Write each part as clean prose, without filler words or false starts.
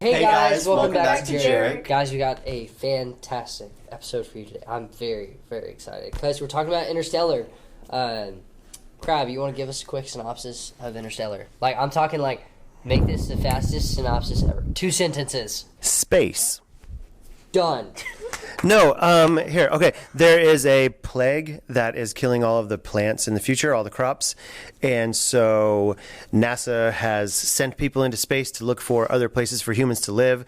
Hey guys, welcome back to JEREC. Guys, we got a fantastic episode for you today. I'm very, very excited because we're talking about Interstellar. Crab, you want to give us a quick synopsis of Interstellar? Like, I'm talking like, make this the fastest synopsis ever. 2 sentences. Space. Done. No, here, okay. There is a plague that is killing all of the plants in the future, all the crops. And so NASA has sent people into space to look for other places for humans to live.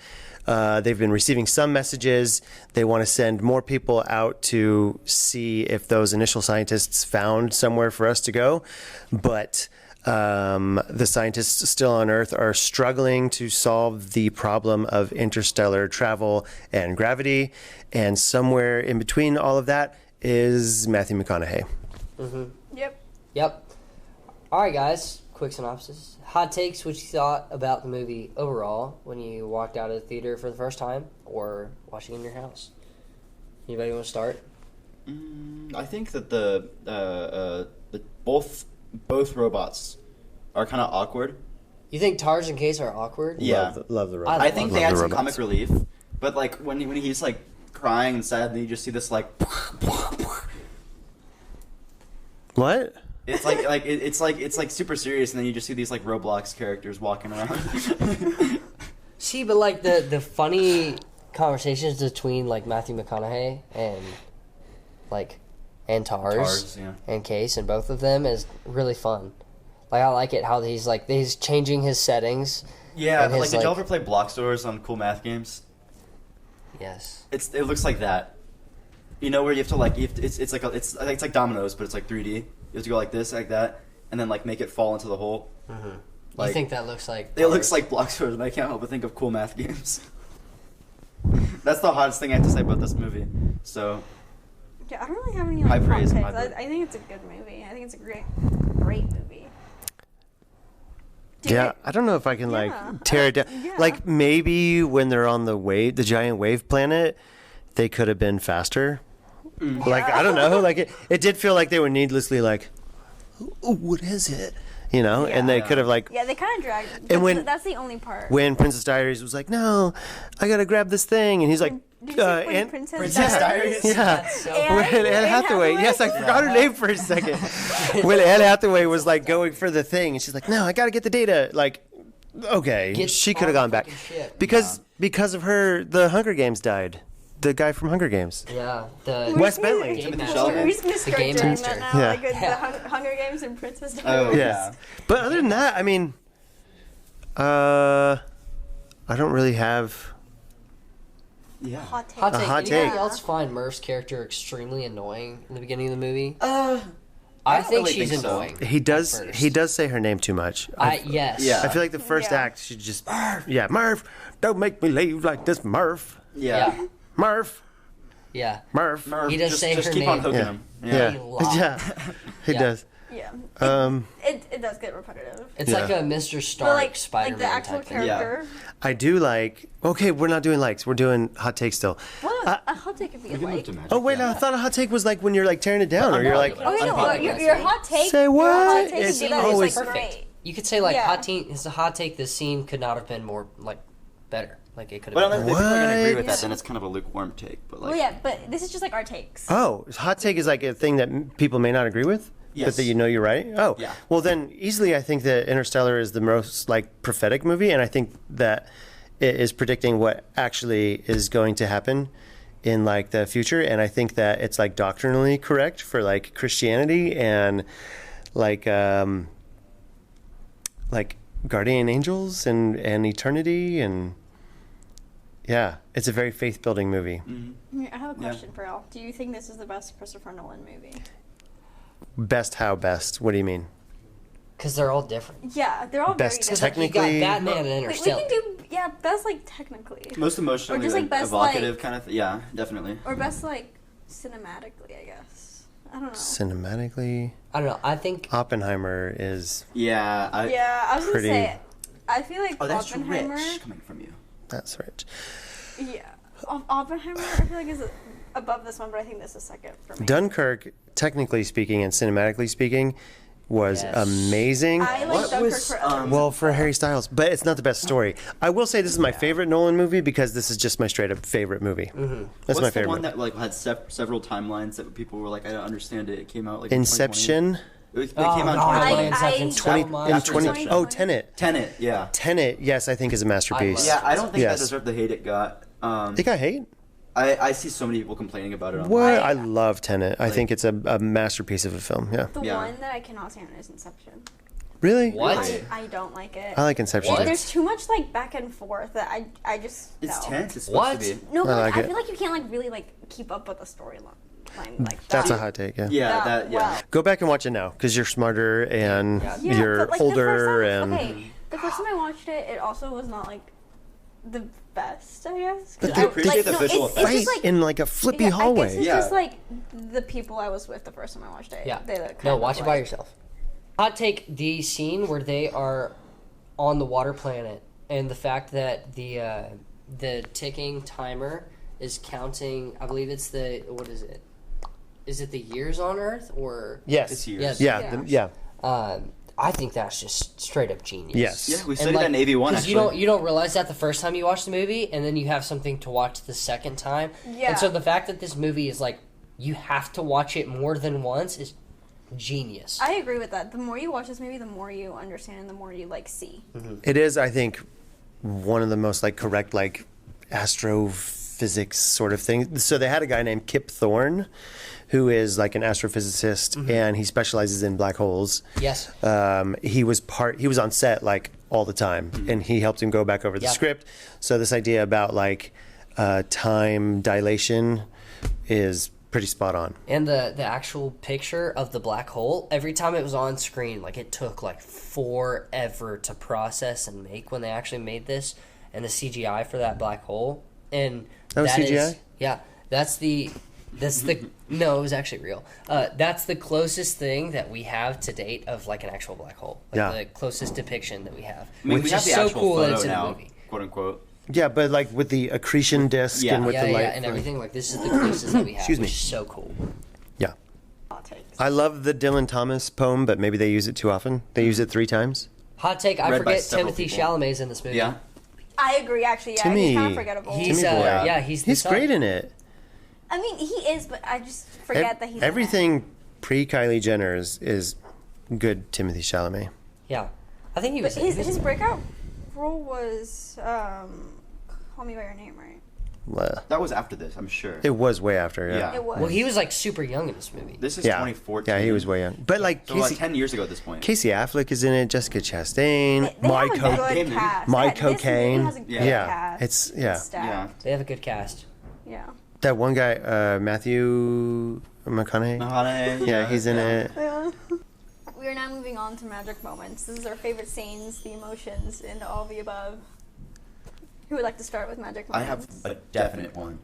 They've been receiving some messages. They want to send more people out to see if those initial scientists found somewhere for us to go. But the scientists still on Earth are struggling to solve the problem of interstellar travel and gravity. And somewhere in between all of that is Matthew McConaughey. Mm-hmm. Yep. All right, guys. Quick synopsis. Hot takes, what you thought about the movie overall when you walked out of the theater for the first time or watching in your house. Anybody want to start? I think that the both robots are kind of awkward. You think Tars and Case are awkward? Yeah. Love the robots. I think they had some robots. comic relief, but like when he's like crying and sad, and you just see this like. What? It's like super serious, and then you just see these like Roblox characters walking around. See, but like the funny conversations between like Matthew McConaughey and Tars yeah. and Case and both of them is really fun. Like, I like it how he's changing his settings. Yeah, and but his, like, did you ever play block stores on cool math games? Yes. It looks like that. You know where you have to like it's like dominoes, but it's like 3D. You have to go like this, like that, and then like make it fall into the hole. Mm-hmm. Like, you think that looks like? It looks like block stores, and I can't help but think of cool math games. That's the hottest thing I have to say about this movie. So. Yeah, I don't really have any High like hot praise, takes. high praise. I think it's a good movie. I think it's a great movie. Yeah, I don't know if I can Yeah. like tear it down. Yeah. Like maybe when they're on the giant wave planet, they could have been faster. Like I don't know. Like it did feel like they were needlessly like, oh, what is it? You know, and they could have like. Yeah, they kind of dragged. And when that's the only part. when Princess Diaries was like, no, I gotta grab this thing, and he's like, Did you say and Princess Diaries? yeah. That's so And- When Anne Hathaway, yes, I forgot her name for a second. When Anne Hathaway was like going for the thing, and she's like, "No, I got to get the data." Like, okay, Get she could on have gone the back fucking ship. because of her. The Hunger Games died. The guy from Hunger Games. Yeah. The Wes Bentley. Game Timothy Master. Shelby. We're just gonna start game doing master. that now, Yeah. like with Yeah. the Hunger Games and Princess Oh, Diaries. Yes, but other than that, I mean, I don't really have. Yeah. Hot take. Hot take. hot Anybody take. else find Murph's character extremely annoying in the beginning of the movie? I I don't think really she's think so. annoying. He does. at first. He does say her name too much. Yes. Yeah. I feel like the first Yeah. act, she just Murph, don't make me leave like this, Murph, Yeah. Yeah. Murph, Yeah. Murph. Murph, He does just, say just her keep on name. hooking Yeah. him. Yeah, A lot. yeah, he Yeah. does. Yeah. Um, It does get repetitive. It's Yeah. like a Mr. But Stark like Spider-Man the actual type thing. character. I do like. Okay, we're not doing likes. We're doing hot takes still. What a hot take could be like. Oh wait, no, I thought a hot take was like when you're like tearing it down, or you're like, Okay, no, Unpopular. your hot take. Say what? Your hot take It's could be that always- it's like Perfect. great. You could say like Yeah. it's a hot take. This scene could not have been more like better. Like it could But have unless been. if people are gonna agree with What? that, then it's kind of a lukewarm take. But like, Well, yeah, but this is just like our takes. oh, hot take is like a thing that people may not agree with, but Yes. that you know you're right. Oh, Yeah. Well, then easily, I think that Interstellar is the most like prophetic movie, and I think that it is predicting what actually is going to happen in like the future, and I think that it's like doctrinally correct for like Christianity and like guardian angels and eternity, and yeah, it's a very faith building movie. I have a question for y'all. Do you think this is the best Christopher Nolan movie? Best how best? What do you mean? Because they're all different. Yeah, they're all Best very different. technically- You got Batman and We Interstellar. can do best like technically, most emotionally Or just, like, like, best, evocative like- kind of. Yeah, definitely. or best like cinematically, I guess. I don't know. Cinematically, I don't know. I think Oppenheimer is Yeah. Yeah, I was gonna Pretty- say. I feel like Oh, that's Oppenheimer. rich coming from you. that's rich. Yeah, Oppenheimer. I feel like is above this one, but I think this is second for me. Dunkirk, technically speaking and cinematically speaking, was Yes. amazing. I like What Dunkirk was, for other Well, reasons, for though. Harry Styles, but it's not the best story. I will say this is my favorite Nolan movie because this is just my straight up favorite movie. Mm-hmm. That's What's my the favorite. one that like had several timelines that people were like, I don't understand it. It came out like in Inception. 2020. It Oh, came out in God, 2020. Inception so 20 much. in After 20 Inception. oh, Tenet. Tenet, yeah. Tenet, yes, I think is a masterpiece. love Yeah, I don't think Yes. that deserved the hate it got. It got hate. I see so many people complaining about it. What? Online. I love Tenet. I Like- think it's a masterpiece of a film. Yeah. The Yeah. one that I cannot stand is Inception. Really? What? I don't like it. I like Inception. What? too. There's too much like back and forth that I just It's no. tense. It's What? supposed to be. No, but I like, like I it. feel like you can't like really like keep up with the storyline like That's that. a hot take. Yeah. Yeah, that. Yeah. well. Go back and watch it now because you're smarter and Yeah, you're but, like, older the and. first time, okay, the first time I watched it, it also was not like the best, I guess. 'Cause But I- they appreciate the visual it's Fight just, like, in like a flippy yeah, I guess hallway. it's Yeah. just like the people I was with the first time I watched it. Yeah. They kind No, of, watch it by like- yourself. Hot take: the scene where they are on the water planet, and the fact that the ticking timer is counting. I believe it's the what is it? Is it the years on Earth or? Yes. It's years. Yes. Yeah. Yeah. Yeah. I think that's just straight up genius. Yes. Yeah, we And, studied that in AV one. because Actually, you don't realize that the first time you watch the movie, and then you have something to watch the second time. Yeah. And so the fact that this movie is like you have to watch it more than once is genius. I agree with that. The more you watch this movie, the more you understand and the more you like see. It is, I think, one of the most like correct like astrophysics sort of things. So they had a guy named Kip Thorne, who is like an astrophysicist, and he specializes in black holes. Yes. He was on set like all the time, and he helped him go back over the Yeah. script. So this idea about like time dilation is pretty spot on. And the actual picture of the black hole, every time it was on screen, like it took like forever to process and make when they actually made this, and the CGI for that black hole. And That was CGI? Yeah, that's the no, it was actually real. That's the closest thing that we have to date of like an actual black hole. Like Yeah. the closest depiction that we have. I mean, which we have is the so actual cool that photo it's in now, the movie. quote unquote. Yeah, but like with the accretion disk Yeah. and with Yeah, the light. and everything. Like this is the closest that we have. Excuse me. Which is so cool. Yeah. Hot takes. I love the Dylan Thomas poem, but maybe they use it too often. They use it 3 times. Hot take: I Read by forget several Timothy people. Chalamet's in this movie. Yeah. I agree, actually. Yeah, Timmy. he's kind of forgettable. He's Timmy boy. yeah, he's the He's son. great in it. I mean, he is, but I just forget that he's in it. Everything pre Kylie Jenner is good Timothy Chalamet. Yeah, I think he But was. his breakout role was Call Me by Your Name, right? Well, That was after this, I'm sure. it was way after, yeah. Yeah. It was. Well, he was like super young in this movie. This is Yeah. 2014. Yeah, he was way young. But like So Casey, like 10 years ago at this point. Casey Affleck is in it, Jessica Chastain, They My have a Co- good cast. My This movie Cocaine. has a good Yeah. cast. It's Good yeah. staff. Yeah. They have a good cast. Yeah. That one guy, Matthew McConaughey. Yeah, he's in it. Yeah. We are now moving on to magic moments. This is our favorite scenes, the emotions, and all the above. Who would like to start with magic I moments? have a definite one.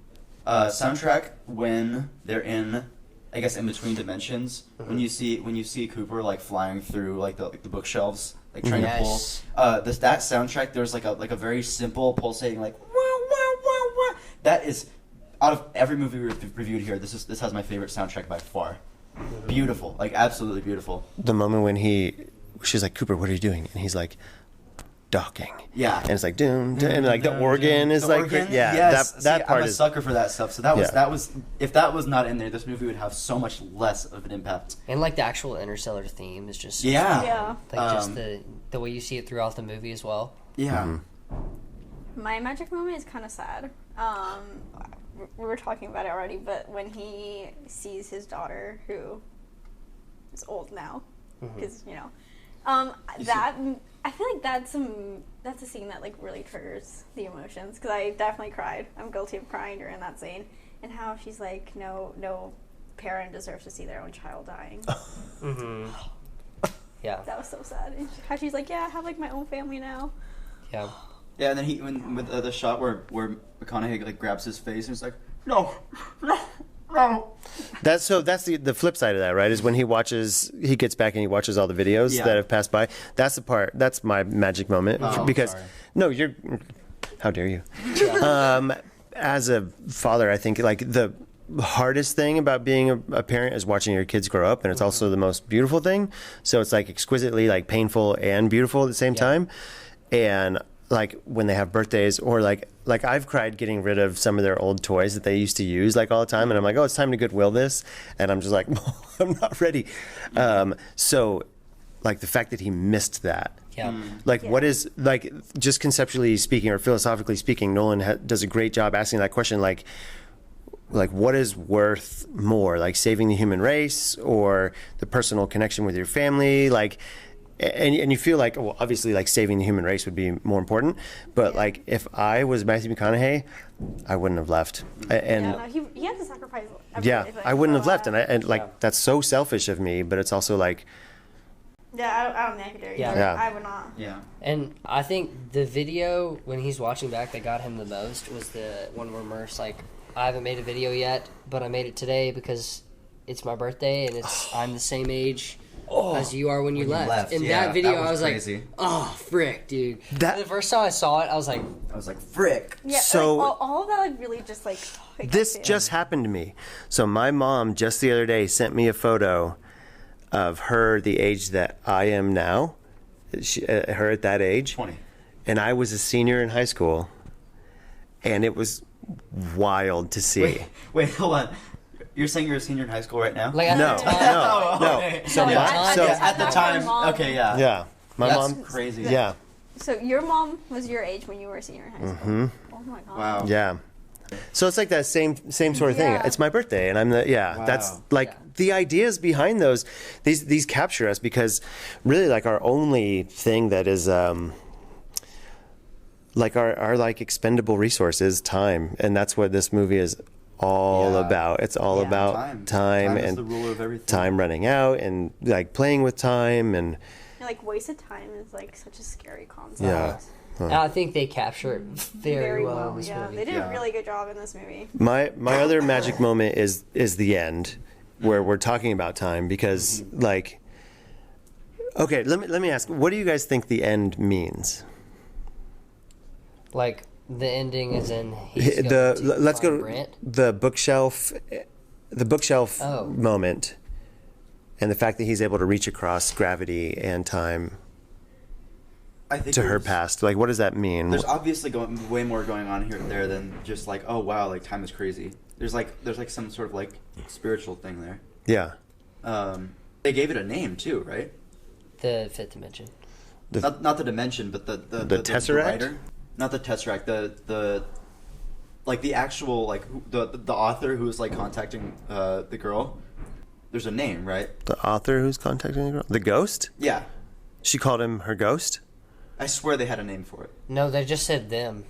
Soundtrack when they're in, I guess, in between dimensions. When you see Cooper like flying through like the bookshelves, like trying Yes. to pull. That soundtrack. There's like a very simple pulsating like wah, wah, wah, wah. That is out of every movie we've reviewed here. This has my favorite soundtrack by far. Beautiful, like absolutely beautiful. The moment when she's like, Cooper, what are you doing? And he's like, docking. Yeah. And it's like, doom, doom, and like the organ is The like, organ? yeah, Yes. that See, part I'm a is. sucker for that stuff. So that was Yeah. if that was not in there, this movie would have so much less of an impact. And like the actual Interstellar theme is just so Yeah. Yeah. like just Um, the way you see it throughout the movie as well. Yeah. My magic moment is kind of sad. We were talking about it already, but when he sees his daughter, who is old now, because that I feel like that's a scene that like really triggers the emotions because I definitely cried. I'm guilty of crying during that scene, and how she's like, no parent deserves to see their own child dying. Yeah, That was so sad. And how she's like, yeah, I have like my own family now. yeah. Yeah, and then with the shot where McConaughey like grabs his face and it's like, no. That's the flip side of that, right? Is when he gets back and he watches all the videos Yeah. that have passed by. That's the part. That's my magic moment Oh, because sorry. no, how dare you? As a father, I think like hardest thing about being a parent is watching your kids grow up, and it's also the most beautiful thing. So it's like exquisitely like painful and beautiful at the same time. And like when they have birthdays, or like I've cried getting rid of some of their old toys that they used to use like all the time, and I'm like, oh, it's time to Goodwill this, and I'm just like, I'm not ready. So like the fact that he missed that. Yeah. Like, what is, like, just conceptually speaking or philosophically speaking, Nolan does a great job asking that question, like what is worth more, like saving the human race or the personal connection with your family, like, and you feel like, well, obviously, like saving the human race would be more important, but like if I was Matthew McConaughey, I wouldn't have left. He had to sacrifice everything. I wouldn't have left, and that's so selfish of me, but it's also like. Yeah, I don't think I could do it. Yeah. I would not. Yeah. And I think the video when he's watching back that got him the most was the one where Murph's like, I haven't made a video yet, but I made it today because it's my birthday and I'm the same age as you are when you left. In that video, I was crazy. Like, oh, frick, dude. The first time I saw it, I was like, frick. Yeah, so like, all of that like really just like. This just happened to me. So my mom just the other day sent me a photo of her the age that I am now, her at that age. 20. And I was a senior in high school, and it was wild to see. Wait, hold on. You're saying you're a senior in high school right now? like at the time. No. Okay. So at the time, okay, yeah. Yeah. My That's mom, crazy. yeah. So your mom was your age when you were a senior in high school. Mm-hmm. Oh my god. Wow. Yeah. So it's like that same sort of thing. Yeah. It's my birthday, and I'm Wow. that's like the ideas behind these capture us, because really like our only thing that is like our like expendable resource is time, and that's what this movie is all about. It's all about time Time is and the ruler of everything. time running out, and like playing with time, and Like wasted time is like such a scary concept. Yeah. And I think they capture it very well in this Yeah, movie. they did a really good job in this movie. my other magic moment is the end, where we're talking about time, because like, okay, let me ask, what do you guys think the end means? Like the ending is in he's going to Let's find go Brent. the bookshelf moment, and the fact that he's able to reach across gravity and time I think to her past. Like, what does that mean? There's obviously way more going on here and there than just like, oh wow, like time is crazy. There's like some sort of like spiritual thing there. Yeah. They gave it a name too, right? The fifth dimension. Not the dimension, but the Tesseract? The writer? Not the Tesseract. The like the actual like the author who was like contacting the girl. There's a name, right? The author who's contacting the girl? The ghost? Yeah. She called him her ghost? I swear they had a name for it. No, they just said them.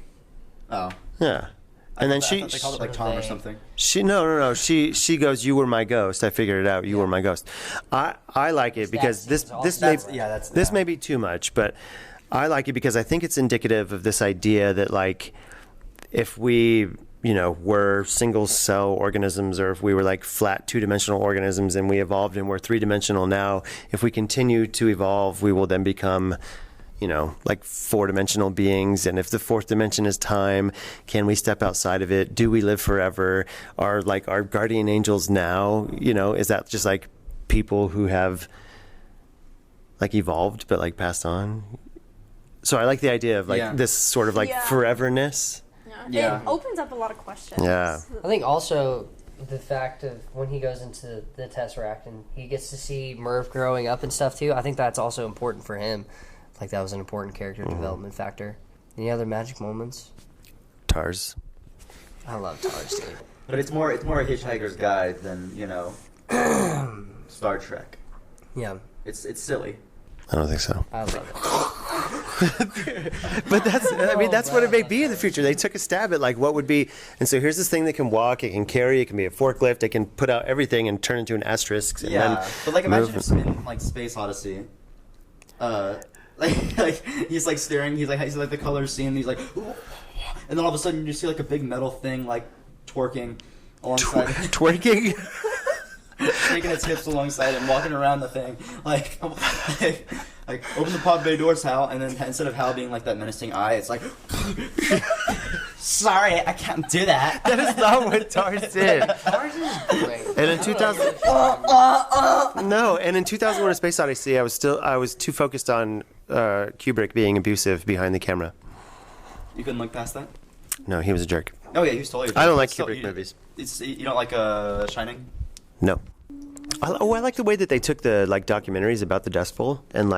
Oh. Yeah. And then I thought they called it like Tom or They- something. No. She goes, "You were my ghost. I figured it out. You were my ghost." I like it because That seems awesome. this may be too much, but I like it because I think it's indicative of this idea that like if we were single cell organisms, or if we were like flat 2-dimensional organisms and we evolved and we're 3-dimensional now, if we continue to evolve, we will then become like 4-dimensional beings. And if the 4th dimension is time, can we step outside of it? Do we live forever? Are like our guardian angels now, is that just like people who have like evolved but like passed on? So I like the idea of like this sort of like foreverness. Yeah. It opens up a lot of questions. Yeah. I think also the fact of when he goes into the Tesseract and he gets to see Merv growing up and stuff too, I think that's also important for him. Like that was an important character development factor. Any other magic moments? Tars. I love Tars, dude. But it's more a Hitchhiker's Guide than Star Trek. Yeah, It's silly. I don't think so. I love it. But that's what it may be in the future. They took a stab at like what would be, and so here's this thing that can walk, it can carry, it can be a forklift, it can put out everything and turn into an asterisk. And Yeah, then but like imagine move. if in like Space Odyssey, like he's like staring, he's like the colors scene, and he's like, and then all of a sudden you see like a big metal thing like twerking alongside, Twerking. shaking its hips alongside and walking around the thing, like open the pod bay doors, Hal, and then instead of Hal being like that menacing eye, it's like Sorry, I can't do that. That is not what Tars did. Ours is great. And in 2000, no, and in 2001: A Space Odyssey, I was too focused on Kubrick being abusive behind the camera. You couldn't look past that? No, he was a jerk. Oh yeah, he was totally. I don't like So Kubrick movies. You don't like Shining? No. I like the way that they took the documentaries about the Dust Bowl and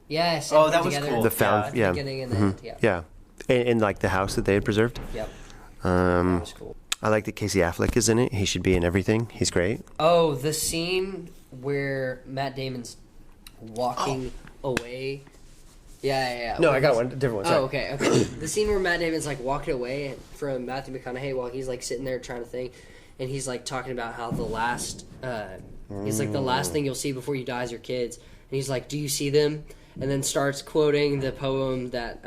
Yes. Oh, that was cool. the found At the yeah beginning and the end, yeah in the house that they had preserved. Yep. That was cool. I like that Casey Affleck is in it. He should be in everything. He's great. Oh, the scene where Matt Damon's walking away. Yeah. No, I got one different one. Sorry. Oh, okay. The scene where Matt Damon's walking away from Matthew McConaughey while he's sitting there trying to think, and he's talking about how the last, he's the last thing you'll see before you die is your kids, and he's like, "Do you see them?" And then starts quoting the poem that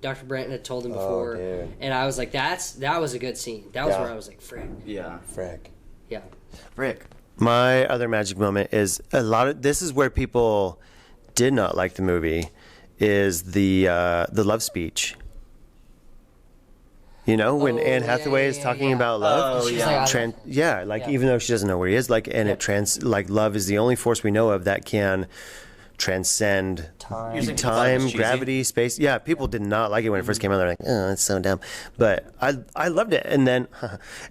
Dr. Brent had told him before, dude. and I was like, that was a good scene. That was where I was like, frick. Yeah. Frick. Yeah. Rick. My other magic moment is this is where people did not like the movie, is the love speech. You know, when Anne Hathaway is talking about love. Oh, She's yeah. Even though she doesn't know where he is, love is the only force we know of that can transcend You're saying people thought it was time, cheesy? gravity, space. Yeah, people did not like it when it first came out. They're like, "Oh, it's so dumb," but I loved it. And then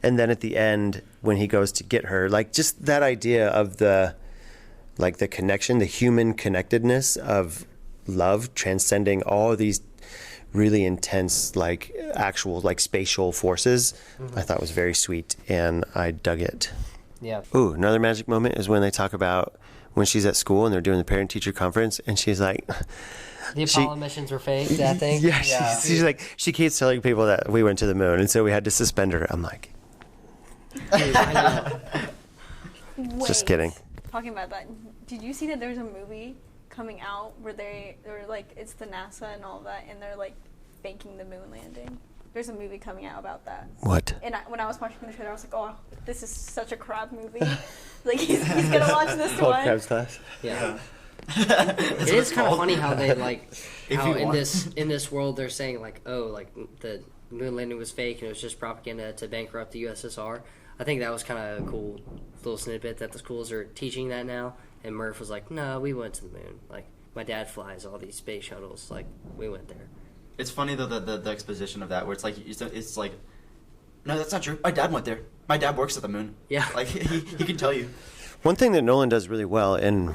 at the end, when he goes to get her, just that idea of the connection, the human connectedness of love transcending all of these really intense, actual, spatial forces, I thought was very sweet, and I dug it. Yeah. Ooh, another magic moment is when they talk about when she's at school and they're doing the parent-teacher conference, and she's like... The Apollo missions were fake, that thing? Yeah, she's like, she keeps telling people that we went to the moon, and so we had to suspend her. I'm like... Dude, I know. Just kidding. Talking about that, did you see that there's a movie coming out where they're it's the NASA and all that, and they're faking the moon landing? There's a movie coming out about that. What? And when I was watching the trailer, I was like, oh, this is such a crab movie. He's gonna watch this Called one. Crab's Class? Yeah. It is kind of funny how they how you in want. this world they're saying the moon landing was fake and it was just propaganda to bankrupt the USSR. I think that was kind of a cool little snippet that the schools are teaching that now. And Murph was like, "No, we went to the moon. My dad flies all these space shuttles. We went there." It's funny though the exposition of that where it's like, no, that's not true. My dad went there. My dad works at the moon. Yeah. He can tell you. One thing that Nolan does really well, in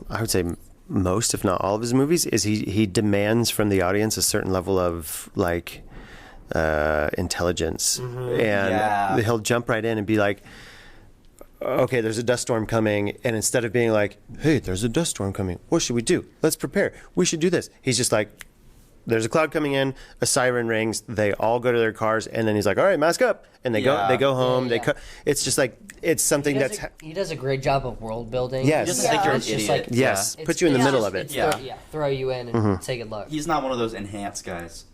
I would say most, if not all of his movies, is he demands from the audience a certain level of intelligence, and he'll jump right in and be like, okay, there's a dust storm coming, and instead of being like, hey, there's a dust storm coming, what should we do? Let's prepare. We should do this. He's just like, there's a cloud coming in, a siren rings, they all go to their cars, and then he's like, all right, mask up, and they go home. Yeah. It's just it's something He does a great job of world building. Yes. He doesn't think you're an It's just idiot. yes, it's- put you in the it's middle just- of it. it's Yeah. throw you in and say good luck. He's not one of those enhanced guys.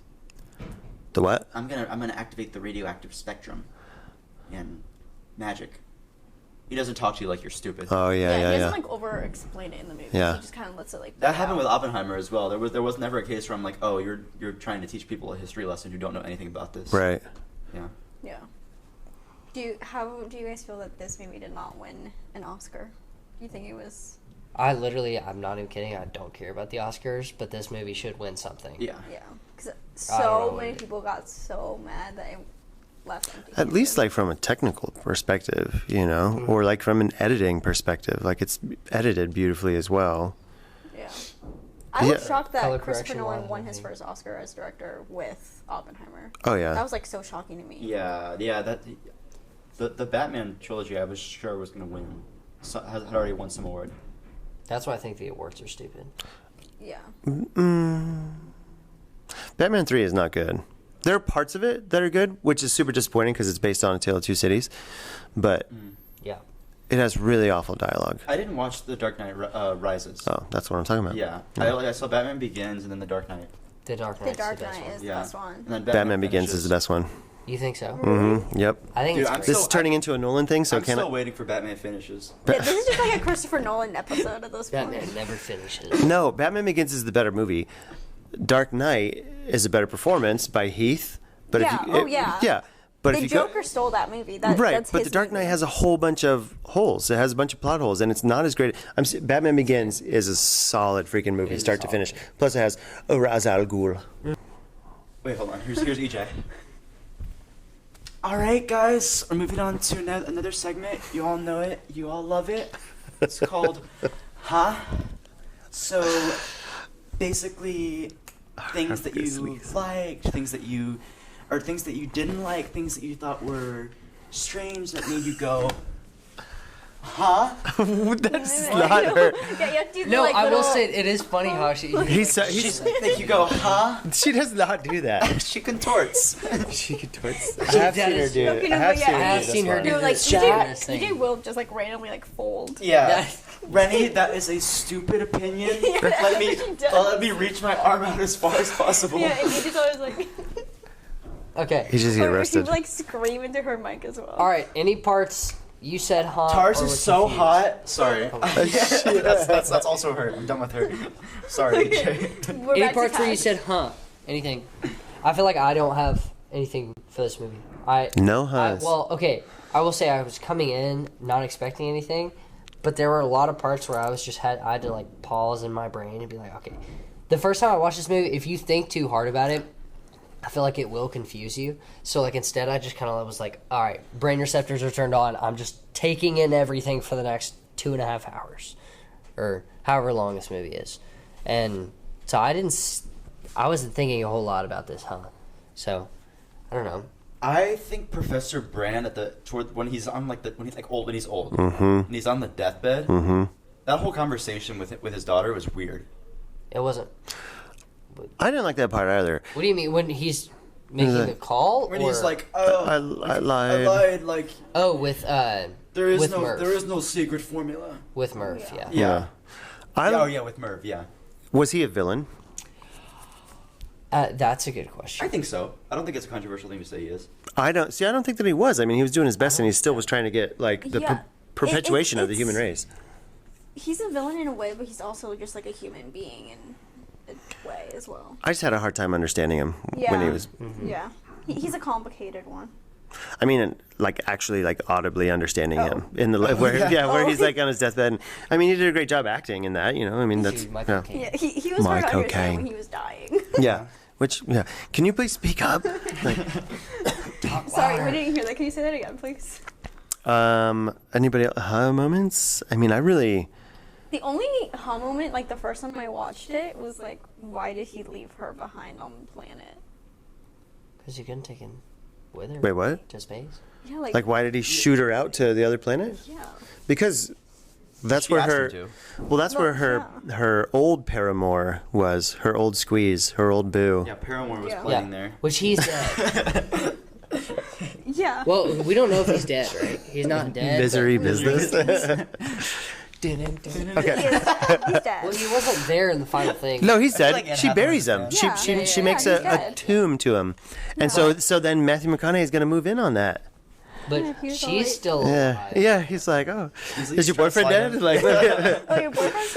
The what? I'm gonna activate the radioactive spectrum in magic. He doesn't talk to you like you're stupid. Oh He yeah. doesn't over-explain it in the movie. Yeah. He just kind of lets it That play happened out. with Oppenheimer as well. There was never a case where I'm like, oh, you're trying to teach people a history lesson who don't know anything about this. Right. Yeah. Yeah. How do you guys feel that this movie did not win an Oscar? Do you think it was? I'm not even kidding. I don't care about the Oscars, but this movie should win something. Yeah. Yeah. Because I don't so know. many people got so mad that it left empty. At least from a technical perspective, or from an editing perspective, it's edited beautifully as well. Yeah. I was Yeah. shocked that Color Christopher correction Nolan wise, won I his think. first Oscar as director with Oppenheimer. Oh yeah. That was so shocking to me. Yeah. That the Batman trilogy I was sure was gonna win. Had already won some award. That's why I think the awards are stupid. Yeah. Batman 3 is not good. There are parts of it that are good, which is super disappointing because it's based on A Tale of Two Cities, but Yeah. it has really awful dialogue. I didn't watch The Dark Knight Rises. Oh, that's what I'm talking about. Yeah. I saw Batman Begins and then The Dark Knight. The Dark The Knight's Dark the best Knight one. is the Yeah. best one. And then Batman Begins finishes. is the best one. You think so? Mm-hmm. Yep. I think Dude, it's I'm great. This so- is turning into a Nolan thing, so I'm can still waiting for Batman finishes. Yeah, this is just a Christopher Nolan episode at this point. Batman never finishes. No, Batman Begins is the better movie. Dark Knight is a better performance by Heath, But Yeah. if you, Oh, yeah. yeah. But The if you Joker stole that movie. right, That's but his The Dark Knight movie. has a whole bunch of holes. It has a bunch of plot holes, and it's not as great. Batman Begins is a solid freaking movie, start to finish. Plus, it has Ra's al Ghul. Wait, hold on. Here's EJ. All right, guys, we're moving on to another segment. You all know it. You all love it. It's called Huh? So, basically, things that you liked, things that you didn't like, things that you thought were strange that made you go, huh? That's not her. Yeah, you have to do the, No, like, I will little- say it is funny how she. He's Like you go, huh? she does not do that. She contorts. She contorts. I She have seen her does. do it. Okay, no, I have but yeah, seen I her have do it. seen her That's do why. No, like this DJ, shatterness thing. DJ will just like randomly like fold. Yeah. Rennie, that is a stupid opinion. Let me reach my arm out as far as possible. Yeah, and DJ's always like. Okay. He's just get Or she arrested. would like scream into her mic as well. All right. Any parts you said hot? Tars or is were so confused? hot. Sorry. That's also her. I'm done with her. Sorry, EJ. We're Any back to parts where you Cash. said huh? Anything? I feel like I don't have anything for this movie. No huhs. Well, okay. I will say I was coming in not expecting anything, but there were a lot of parts where I had to like pause in my brain and be like, okay. The first time I watched this movie, if you think too hard about it, I feel like it will confuse you. So like instead, I just kind of was like, all right, brain receptors are turned on. I'm just taking in everything for the next 2.5 hours, or however long this movie is, and so I wasn't thinking a whole lot about this, huh? So I don't know. I think Professor Brand when he's old, when he's old, Mm-hmm. and he's on the deathbed. Mm-hmm. That whole conversation with his daughter was weird. It wasn't. I didn't like that part either. What do you mean when he's making the call? When or, he's like, I I lied. lied, like with with Murph. there is no secret formula. With Murph, yeah. Yeah. I, With Merv, yeah. Was he a villain? That's a good I question. think so. I don't think it's a controversial thing to say he is. I don't think that he was. I mean, he was doing his best, and he still was trying to get like the Yeah. perpetuation of the It's- human race. He's a villain in a way, but he's also just like a human being in a way as well. I just had a hard time understanding him Yeah. when he was. Yeah. He's a complicated one. I mean, like actually, like audibly understanding Oh. him in the where Oh. he's like on his deathbed. And, I mean, he did a great job acting in that. You know, I mean, that's Dude, Michael yeah. Caine. Yeah, he was My hard to understand cocaine. when he was dying. Yeah. Which can you please speak up? Like, Sorry, we didn't hear that. Can you say that again, please? anybody else, moments? I mean, I really. The only huh moment, like the first time I watched it, was like, why did he leave her behind on the planet? Because you couldn't take him with her. Wait, what? To space. Yeah, Like, why did he shoot her out to the other planet? Yeah. Because that's She where asked him her. to. Well, that's where her old paramour was. Her old squeeze. Her old boo. Yeah, Paramore was Yeah. playing Yeah. there. Which he's dead. Yeah. Well, we don't know if he's dead, right? He's not dead. Misery but- business. He Okay. is. He's dead. Well, he wasn't there in the final thing. No, he's dead. like it She happened buries him. with She him. she Yeah, she yeah, makes yeah, a he's dead. tomb to him, and so then Matthew McConaughey is gonna move in on that. But Yeah, he was she's alright. still Yeah, alive. yeah. He's like, oh, He's is your trying to boyfriend slide dead? in. Like, Oh, your boyfriend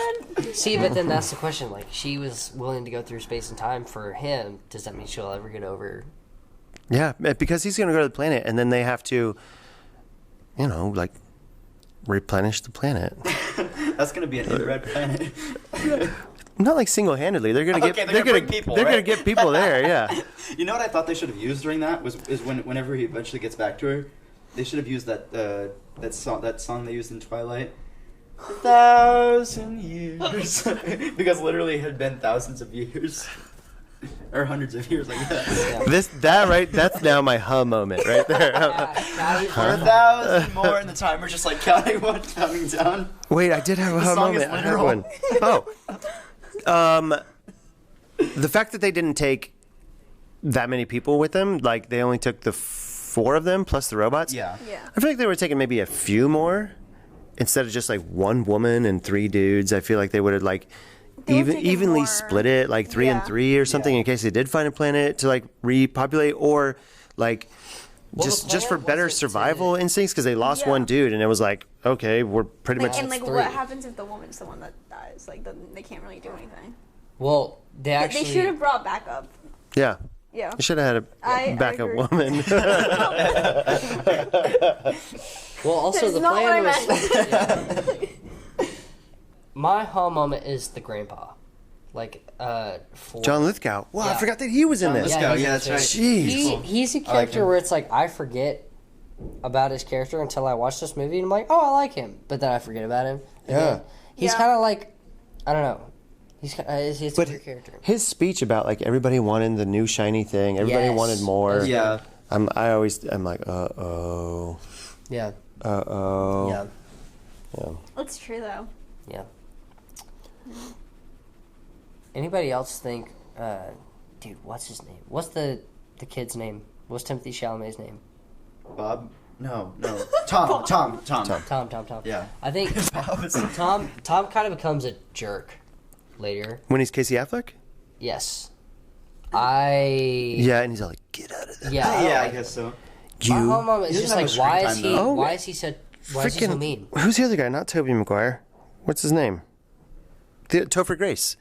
said? See, but then that's the question. Like, she was willing to go through space and time for him. Does that mean she'll ever get over? yeah, because he's gonna go to the planet, and then they have to, like, replenish the planet. That's gonna be an infrared planet. Not like single-handedly. They're gonna get. Okay, they're gonna bring people, They're gonna right? get people there. Yeah. You know what I thought they should have used during that is whenever he eventually gets back to her, they should have used that song they used in Twilight. 1,000 years, because literally it had been thousands of years, or hundreds of years like that. That's now my moment right there. For 1,000 more, and the timer's just like counting down. Wait, I did have a song is moment. I had literal. one. The fact that they didn't take that many people with them, like they only took the 4 of them plus the robots. Yeah. Yeah. I feel like they were taking maybe a few more instead of just like 1 woman and 3 dudes. I feel like they would have like They would've taken evenly more. split it, like 3 and Yeah. 3 or something, Yeah. in case they did find a planet to like repopulate, or like Well, the just for planet better wasn't survival instincts, because they lost Yeah. 1 dude, and it was like, okay, we're pretty Like, much. and like, 3. what happens if the woman's the one that dies? Like, then they can't really do anything. Well, they actually. They should have brought backup. Yeah. Yeah. You should have had I a backup agree. woman. Well, also That's the not plan what I was. meant. My home moment is the grandpa, for John Lithgow. Wow, I Yeah. forgot that he was in John this. Lithgow. he's Yeah, in that's it right. too. Jeez. He's a like character him. where it's like I forget about his character until I watch this movie, and I'm like, oh, I like him, but then I forget about him. Yeah. He's Yeah. kind of like, I don't know. He's a But weird character. his speech about like everybody wanted the new shiny thing, everybody Yes. wanted more. Yeah. I'm like, uh-oh. Yeah. Uh-oh. Yeah. Yeah. It's true though. Yeah. Anybody else think, dude, what's his name? What's the kid's name? What's Timothy Chalamet's name? Bob? No. Tom. Tom. Yeah. I think Bob is- Tom kind of becomes a jerk later. When he's Casey Affleck? Yes. Yeah, and he's all like, get out of there. Yeah. I don't Yeah, I like guess so. My You. whole moment is He just doesn't like, have a why is screen he? time, though. Why is he so? Why is he so mean? Who's the other guy? Not Tobey Maguire. What's his name? Topher Grace.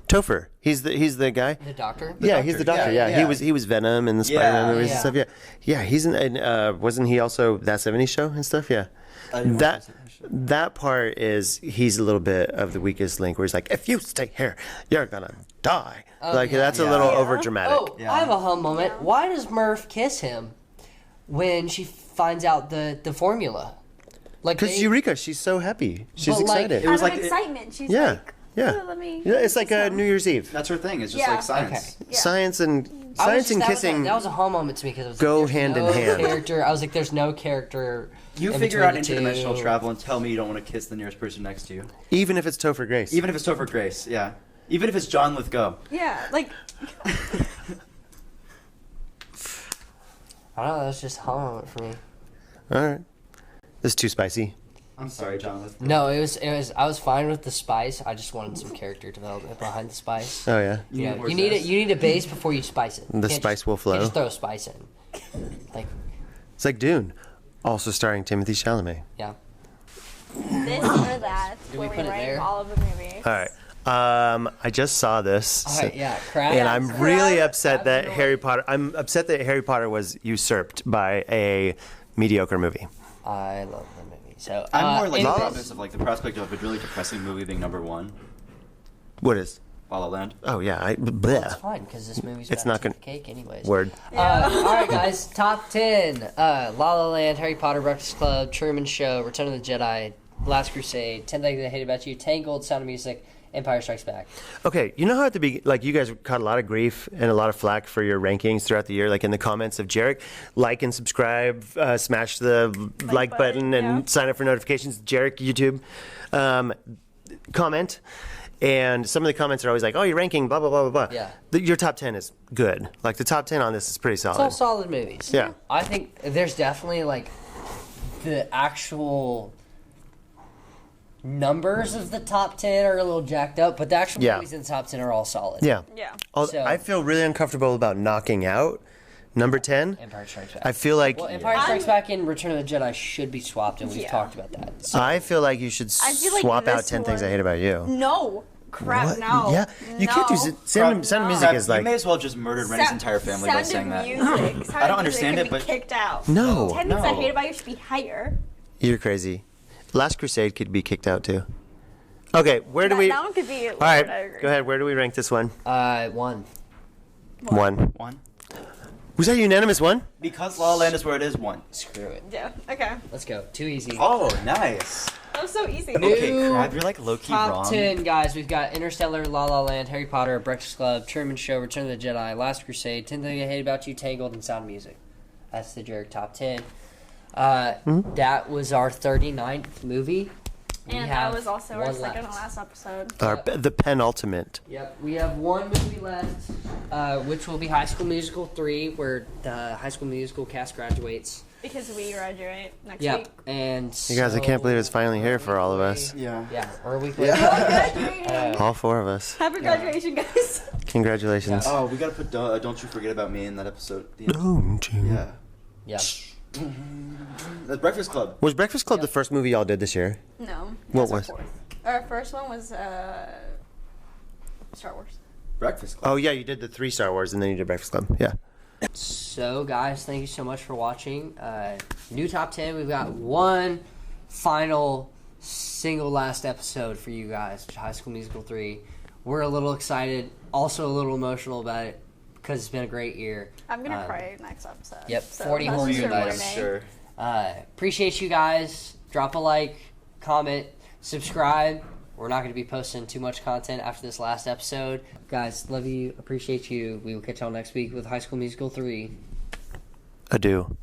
Topher. He's the guy. The doctor. Yeah, he's the doctor. Yeah, Yeah, yeah. he was Venom in the Spider-Man movies yeah. and stuff. Yeah, yeah. He's in. Wasn't he also That '70s Show and stuff? Yeah. I didn't watch That part is he's a little bit of the weakest link where he's like, if you stay here, you're gonna die. Like yeah. that's a Yeah. little Yeah. over dramatic. Oh, Yeah. I have a hum moment. Yeah. Why does Murph kiss him when she finds out the formula? Like Because they- Eureka, she's so happy. She's But, like, excited. It was Out of like- excitement. She's Yeah, like, yeah. "Oh, let me. Yeah, it's like kiss New Year's Eve. That's her thing. It's just Yeah. like science. Okay. Yeah. Science and I was science just- and that kissing. that was a home moment to me because it was go like, there's hand in no hand. Character. I was like, there's no character. You in figure between out the interdimensional two. travel and tell me you don't want to kiss the nearest person next to you. Even if it's Topher Grace. Even if it's Topher Grace, yeah. Even if it's John Lithgow. Yeah, like I don't know. That's just a home moment for me. All right. This is too spicy. I'm sorry, John Lithgow. No, it was. I was fine with the spice. I just wanted some character development behind the spice. Oh yeah. You know, more you need it. zest. You need a base before you spice it. You The can't spice just- will You flow. can't just throw spice in. Like, It's like Dune, also starring Timothy Chalamet. yeah. this or that. Do where we we put it rank there? all of the movies. All right. I just saw this. All right. Yeah. Crap. And I'm really Crap. upset that Absolutely. Harry Potter. I'm upset that Harry Potter was usurped by a mediocre movie. I love the movie. So I'm more like the anyways, promise of like the prospect of a really depressing movie being number one. What is? La La Land. Oh yeah, It's bleh. fine because this movie's It's about not to gonna- take the cake anyways. Word. All right, guys. Top 10. La La Land, Harry Potter, Breakfast Club, Truman Show, Return of the Jedi, Last Crusade, 10 Things I Hate About You, Tangled, Sound of Music, Empire Strikes Back. Okay, you know how at the beginning, like you guys caught a lot of grief and a lot of flack for your rankings throughout the year, like in the comments of JEREC, like and subscribe, smash the like button and yeah. sign up for notifications. JEREC YouTube, comment, and some of the comments are always like, "Oh, you're ranking blah blah blah blah blah." Yeah. Your top 10 is good. Like the top 10 on this is pretty It's all solid. solid movies. Yeah. I think there's definitely like the actual numbers of the top 10 are a little jacked up, but the actual Yeah. movies in the top 10 are all solid. Yeah. Yeah. So- I feel really uncomfortable about knocking out number 10. Empire Strikes Back. I feel like Well, Empire Strikes Back and Return of the Jedi should be swapped, and we've Yeah. talked about that. I feel like you should I feel like swap out this 10 Things I one- Hate About You. No. Crap, What? no. Yeah, you can't do No. Sound of Music Crap, is you like may as well just murdered Rennie's Sound- entire family by Sound saying of that. Music. Sound I of don't Music understand could it, be but kicked out. No. 10 Things I No. Hate About You should be higher. You're crazy. Last Crusade could be kicked out too. Okay, where do That, we? that one could be. All right, I agree. go ahead. Where do we rank this one? One. One. One. Was that a unanimous one? Because La La Land is where it is, one. Screw it. Yeah. Okay. Let's go. Too easy. Oh, nice. That was so easy. New Okay, Crab, you're like low-key Top wrong. 10, guys. We've got Interstellar, La La Land, Harry Potter, Breakfast Club, Truman Show, Return of the Jedi, Last Crusade, 10 Things I Hate About You, Tangled, and Sound of Music. That's the JEREC Top 10. That was our 39th movie. We And have that was also our one second left. to last episode. The penultimate. Yep, we have one movie left, which will be High School Musical 3, where the High School Musical cast graduates. Because we graduate next Yep, week. and You guys, I can't believe it's finally here for all of away. us. Yeah. Yeah, or a week Yeah. later. Graduating. All four of us. Happy graduation, guys. Congratulations. Oh, we gotta put Don't You Forget About Me in that episode. At the end. Don't you? Yeah. Yeah. The Breakfast Club. Was Breakfast Club the first movie y'all did this year? No. What that's our was? fourth. Our first one was Star Wars. Breakfast Club. Oh yeah, you did the 3 Star Wars, and then you did Breakfast Club. Yeah. So, guys, thank you so much for watching. New top 10. We've got one final single last episode for you guys, High School Musical 3. We're a little excited, also a little emotional about it because it's been a great year. I'm going to cry next episode. Yep, so 40 that's whole just years. a I'm warning. sure. Appreciate you guys. Drop a like, comment, subscribe. We're not going to be posting too much content after this last episode. Guys, love you. Appreciate you. We will catch y'all next week with High School Musical 3. Adieu.